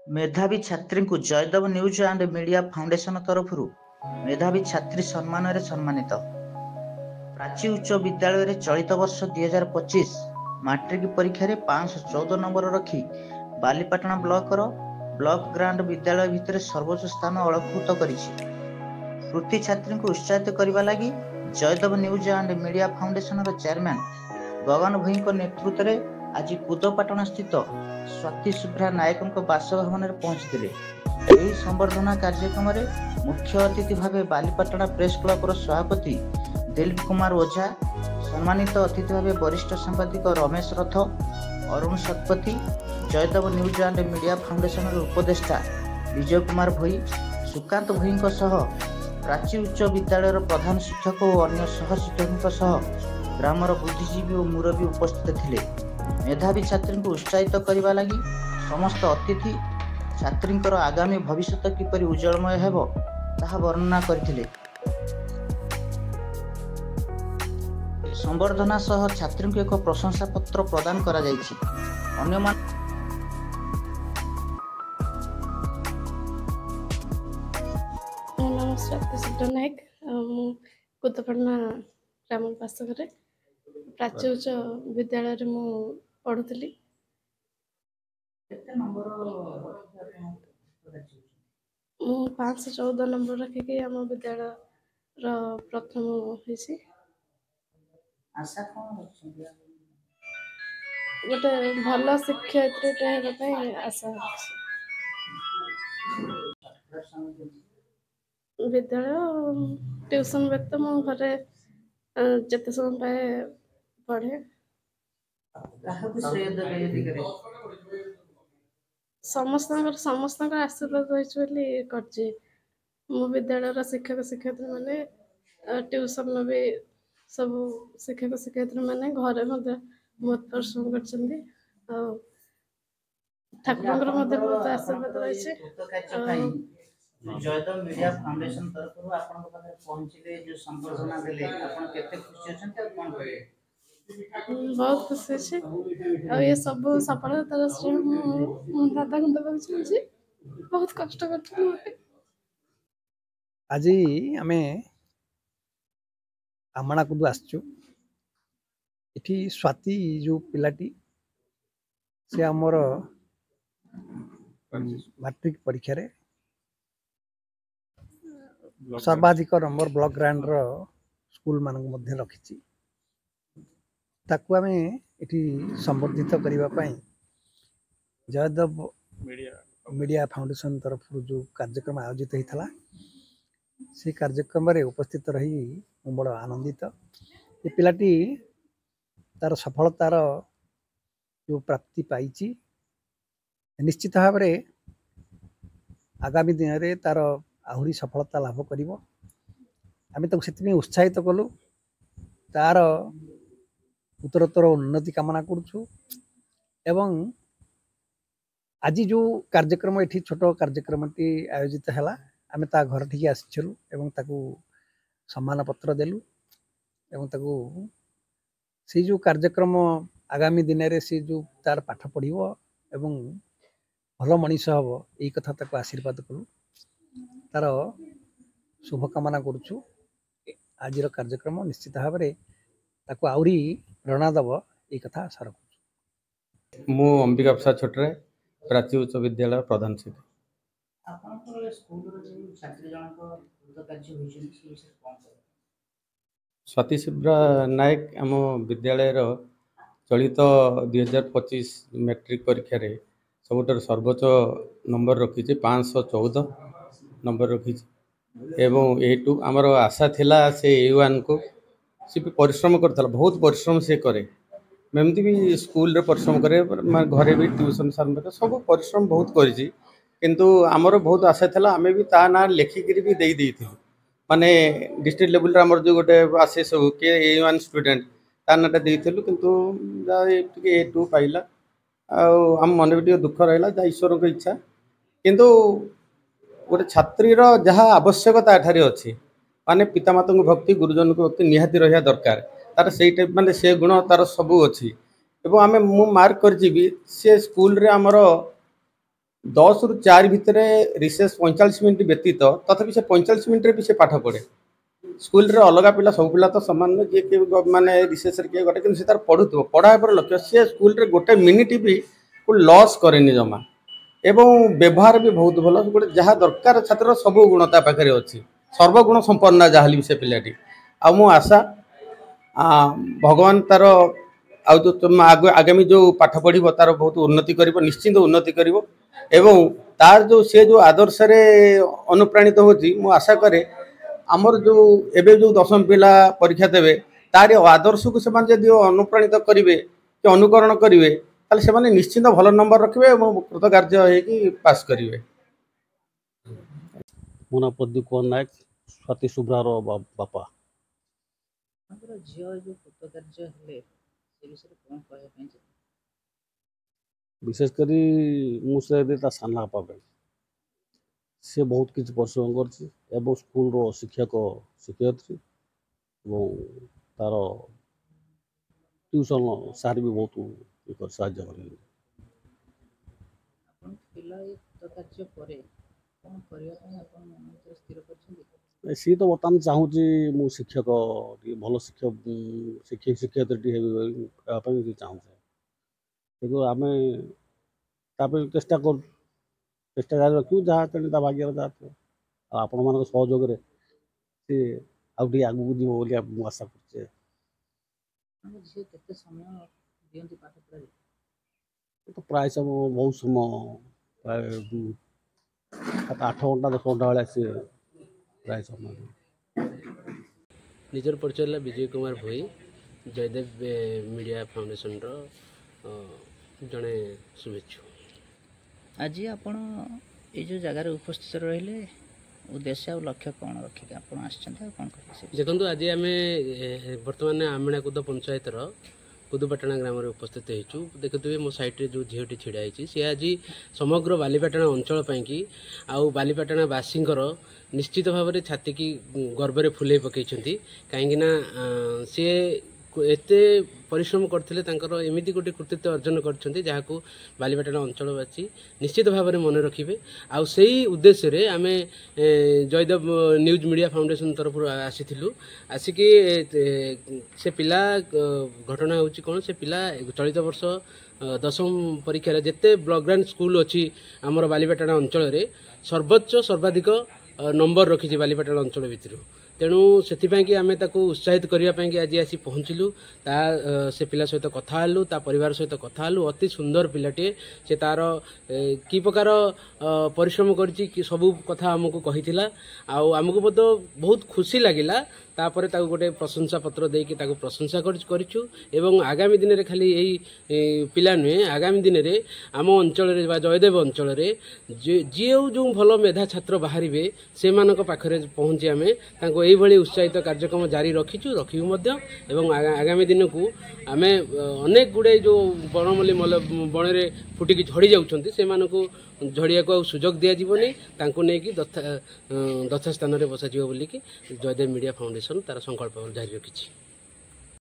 मेधावी छात्री को Jaydev news and media foundation तरफ मेधावी छात्री सम्मान सम्मानित। प्राची उच्च विद्यालय चलित वर्ष 2025 मैट्रिक परीक्षा 514 नंबर रखी बालीपाटना ब्लॉक ग्रांड विद्यालय भितर सर्वोच्च स्थान अलंकृत कृति छात्री को उत्साहित करने लगी Jaydev news and media foundation chairman Gagan Bhoi नेतृत्व में आज कुदपाटना स्थित स्वाति सुभ्रा नायकों बासभवन में पहुंचते। यह संबर्धना कार्यक्रम में मुख्य अतिथि भाव बालीपाटना प्रेस क्लब सभापति दिलीप कुमार ओझा, सम्मानित अतिथि भाव वरिष्ठ सांबादिक Ramesh Rath, Arun Satpathy, Jaydev news and media foundation उपदेष्टा विजय कुमार भोई, सुकांत भोई प्राची उच्च विद्यालय प्रधान शिक्षक और अन्य सह शिक्षकों ग्रामर बुद्धिजीवी और मुरबी उपस्थित थे। मेधावी छात्री को उत्साहित करने लगी समस्त अतिथि छात्री आगामी भविष्य किपरि उज्जवलमय हेब ताहा वर्णना करथिले। संबर्धना सह छात्री को एक प्रशंसा पत्र प्रदान करा जायछि। स्वाति सुभ्रा नायक कुदपाटना ग्राम बास करे प्राची उच्च विद्यालय मु पढ़ुली। 514 नंबर रखिकी आम विद्यालय प्रथम होइछि। आशा गोटे भल शिक्षयित्री आशा विद्यालय ट्यूशन व्यक्त मो घरे जिते समय पाए पढ़े। समस्त आशीर्वाद रही कर मो विद्यालय शिक्षक शिक्षयित्री मैंने ट्यूशन में भी सब शिक्षक शिक्षयित्री मैंने घरे बहुत परिश्रम कर ठाकुर बहुत आशीर्वाद रही। जयदेव मीडिया फाउंडेशन तरफ आपन पाखे पहुंचले जो संबर्धना देले आपन केते खुशी अछन त कोन करे? बहुत खुशी अच्छे और ये सब सफलता श्रेय मो दादा को देबाक चाहूची। बहुत कष्ट करथुन आज आमे आमणा कुदु आसचु। इठी स्वाति जो पिलाटी से आमर मैट्रिक परीक्षा रे सर्वाधिक नंबर ब्लॉक ग्रांड रो स्कूल मानक मध्य रखिछि। ताकू आमे इठी संबर्धित करिवा पई जयदेव मीडिया फाउंडेशन तरफ जो कार्यक्रम आयोजित होता से कार्यक्रम रे उपस्थित रही बड़ आनंदित। ये पिलाटी तार सफलतार जो प्राप्ति पाई निश्चित भाव में आगामी दिन में तार आहरी सफलता लाभ करिवो। आमे ताको सेति उत्साहित कलु तार उत्तरोत्तर उन्नति कामना करुछु। एवं आज जो कार्यक्रम ये छोट कार्यक्रम आयोजित है आमे ता घर ठीक आसिलु एवं ताकू सम्मान पत्र देलु एवं ताकू से जो कार्यक्रम आगामी दिन में से जो तार पाठ पढ़िबो एवं भल मनीष हम यही कथा ताकू आशीर्वाद कलु तार शुभकामना करुछु। आज कार्यक्रम निश्चित भाव में ताकू आउरी प्रेरणा दब ये कथा आशा रखुछु। मु अंबिका प्रसाद छोटरे प्राची उच्च विद्यालय प्रधान शिक्षक। स्वाति सुभ्रा नायक आम विद्यालय चलित 2025 मैट्रिक परीक्षा रे सबुठार सर्वोच्च नंबर रखी 514 नंबर रखी एवं एटू आमर आशा थिला से A1 को सी परिश्रम करता बहुत परिश्रम से करे एमती भी स्कूल रे परिश्रम करे घरे भी ट्यूशन सारे सब परिश्रम बहुत करी किंतु आमर बहुत आशा था आमे भी ता ना लेखिकी भी दे माने डिस्ट्रिक्ट लेवल आमर जो गोटे आसे सब किए A1 स्टूडेंट ता नाटा देलु किंतु A2 पाइला आम मन भी दुख रहा ईश्वर की इच्छा किंतु गोटे छात्रीर जहाँ आवश्यकता एठारे अच्छी माने पितामाता भक्ति गुरुजन को भक्ति निहाती रहा दरकार तार से टाइप माने से गुण तार सबू अच्छी एवं आमे मु मार्क कर सी स्कूल रे आमर 10 ରୁ 4 भितर रिसेस 45 मिनट व्यतीत तथापि से 45 मिनट भी से पाठ पढ़े स्कूल रे अलग पिला सब पिला तो समान जे के माने रिसेस रे के गोटे कि तार पढ़ुथो पढ़ा पर लक्ष्य से स्कूल रे गोटे मिनिट भी को लॉस करेनि जमा एवं व्यवहार भी बहुत भल गोटे जहाँ दरकार छात्र सब गुणता पाखे अच्छी सर्वगुण संपन्न जहाँ से पिलाटी आ मो आशा भगवान तार आउ जो आगामी जो पाठ पढ़िब तार बहुत उन्नति करिब निश्चिंत उन्नति करिब एवं तार जो से जो आदर्श रे अनुप्राणित होती मो आशा करे आमर जो एबे जो दशम पिला परीक्षा देवे तार आदर्श को से जदि अनुप्राणित करेंगे कि अनुकरण करेंगे ताले से माने निश्चिंत भल नंबर रखिए और कृतकार्य होगी पास करेंगे। मो ना प्रदीप कुमार नायक स्वाति सुब्रार बापा झील जो कृतकार्य हेले से विषय कौन कहबे विशेषकर मुझे साना बापा से बहुत किसी परिश्रम कर स्कूल रो शिक्षक शिक्षयित्री तार ट्यूशन सार भी बहुत साहाय्य कर सी तो बर्तमान चाहूँगी मु शिक्षक भल शिक्षक शिक्षयित्री चाहूँ कि आम चेष्टा कर चेष्टा जारी रखू जहाँ तेणु भाग्य जहाँ थो आपण मान सहयोग सी आगे आगू जीव आशा कर तो प्राय समय बहुत समय प्राय 8 घंटा 10 घंटा भाई सी प्राय समय निजर परिचय विजय कुमार भोई जयदेव मीडिया फाउंडेशन जड़े शुभेच्छु। आज आपण ये जो जगार उपस्थित रहिले उद्देश्य और लक्ष्य कौन रखिक आपण आछन कौन कह देखो आज आम बर्तमान आमणाकुद पंचायत पुदुपाटना ग्राम में उपस्थित होइछु देखुए मो साइड रे जो झीटी छिड़ा है सी आज समग्र बालीपाटना अंचल पाई आउ बालीपाटना बासींकर निश्चित भाव में छाती की गर्व फुले पकई कहीं सी एते परिश्रम करते एमती गोटे कृतित्व अर्जन कर बालीपाटना अंचलवासी निश्चित भाव में मन रखिए आउ से उद्देश्य आम जयदेव न्यूज मीडिया फाउंडेशन तरफ आसीलु आसिकी से पिला घटना होची कौन से पिला चलित वर्ष 10वीं परीक्षा जिते ब्लॉक ग्रांड स्कूल अच्छी आमर बालीपाटना अंचल सर्वोच्च सर्वाधिक नंबर रखी बालीपाटना अंचल भितर तेणु से आम उत्साहित करने आज आसी पहुँचलु से पिला सहित कथा हलु ता परिवार सहित कथा हलु अति सुंदर पिलाटे से तार कि प्रकार परिश्रम कर सबू कथा आमको कही आमको बहुत खुशी लगिला तापर ताको गोटे प्रशंसा पत्र देकी ताको प्रशंसा करिछु एवं आगामी दिन रे खाली यही पिला नुहे आगामी दिन रे आम अंचल रे बा जयदेव अंचल रे जे जो भल मेधा छात्र बाहरिबे से मानक पाखरे पहुंची आमे ताको एई भली उत्साहित कार्यक्रम जारी रखिछु रखिबु मध्य एवं आगामी दिन को आमे अनेक गुडे जो बनमली बण रे फुटिकी झड़ी जाउछंती से मानको झड़िया को सुजोग दिया जीवनी तांको नेकी दथा स्थान रे बसा जीव बोली कि जयदेव मीडिया फाउंडेशन तार संकल्प जारी रखिछि।